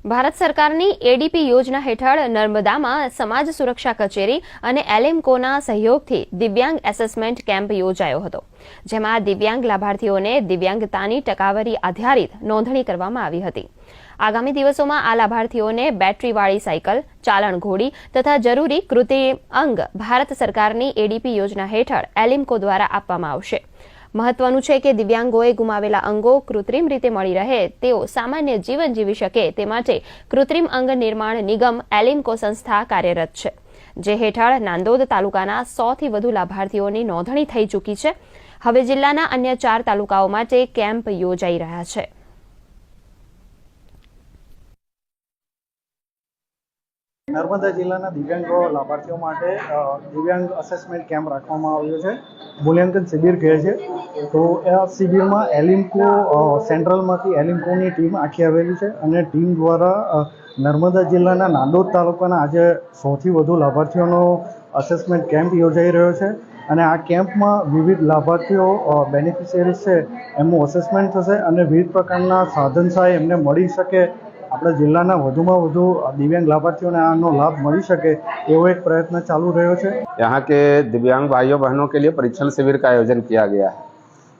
ભારત સરકારની એડીપી યોજના હેઠળ નર્મદામાં સમાજ સુરક્ષા કચેરી અને એલેમ્કોના સહયોગથી દિવ્યાંગ એસેસમેન્ટ કેમ્પ યોજાયો હતો, જેમાં દિવ્યાંગ લાભાર્થીઓને દિવ્યાંગતાની ટકાવારી આધારિત નોંધણી કરવામાં આવી હતી। આગામી દિવસોમાં આ લાભાર્થીઓને બેટરીવાળી સાયકલ, ચાલણ ઘોડી તથા જરૂરી કૃત્રિમ અંગ ભારત સરકારની એડીપી યોજના હેઠળ એલેમ્કો દ્વારા આપવામાં આવશે। મહત્વનું છે કે દિવ્યાંગોએ ગુમાવેલા અંગો કૃત્રિમ રીતે મળી રહે તેઓ સામાન્ય જીવન જીવી શકે તે માટે કૃત્રિમ અંગ નિર્માણ નિગમ એલેમ્કો સંસ્થા કાર્યરત છે, જે હેઠળ નાંદોદ તાલુકાના 100થી વધુ લાભાર્થીઓની નોંધણી થઈ ચૂકી છે। હવે જિલ્લાના અન્ય 4 તાલુકાઓ માટે કેમ્પ યોજાઈ રહ્યા છે। નર્મદા જિલ્લાના દિવ્યાંગો લાભાર્થીઓ માટે દિવ્યાંગ અસેસમેન્ટ કેમ્પ રાખવામાં આવ્યો છે, મૂલ્યાંકન શિબિર કહે છે। તો આ શિબિરમાં એલેમ્કો સેન્ટ્રલમાંથી એલેમ્કોની ટીમ આખી આવેલી છે અને ટીમ દ્વારા નર્મદા જિલ્લાના નાંદોદ તાલુકાના આજે 100થી વધુ લાભાર્થીઓનો અસેસમેન્ટ કેમ્પ યોજાઈ રહ્યો છે અને આ કેમ્પમાં વિવિધ લાભાર્થીઓ બેનિફિશિયરીઝ છે એમનું અસેસમેન્ટ થશે અને વિવિધ પ્રકારના સાધન સહાય એમને મળી શકે, अपने जिला વધુમાં વધુ दिव्यांग लाभार्थियों ने आनो लाभ मिल सके एवो एक प्रयत्न चालू रह्यो छे। यहाँ के दिव्यांग भाइयों बहनों के लिए परीक्षण शिविर का आयोजन किया गया है।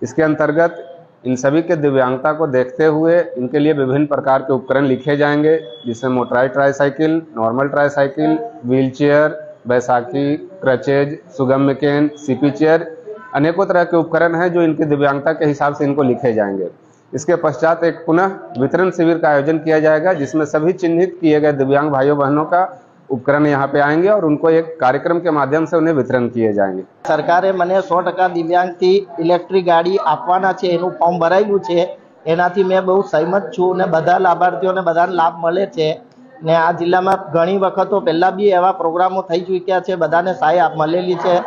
इसके अंतर्गत इन सभी के दिव्यांगता को देखते हुए इनके लिए विभिन्न प्रकार के उपकरण लिखे जाएंगे, जिसमें motorize tricycle, normal tricycle, wheel chair, बैसाखी, क्रचेज, सुगम्य केन, सीपी चेयर, अनेकों तरह के उपकरण हैं जो इनकी दिव्यांगता के हिसाब से इनको लिखे जाएंगे। इसके पश्चात एक पुनः वितरण शिविर का आयोजन किया जाएगा, जिसमें सभी चिन्हित किए गए दिव्यांग भाइयों बहनों का उपकरण यहाँ पे आएंगे और उनको एक कार्यक्रम के माध्यम से उन्हें वितरण किए जाएंगे। सरकारे मने 100% दिव्यांग थी इलेक्ट्रिक गाड़ी आपवाना छे एनुं फॉर्म भरायेलुं छे, एनाथी मैं बहुत सहमत छूं ने बधा लाभार्थीओने बधाने लाभ मळे छे ने आ जिल्लामां घणी वखतो पहेला बी एवा प्रोग्रामो थई चूक्या छे, बधाने सहाय मळेली छे।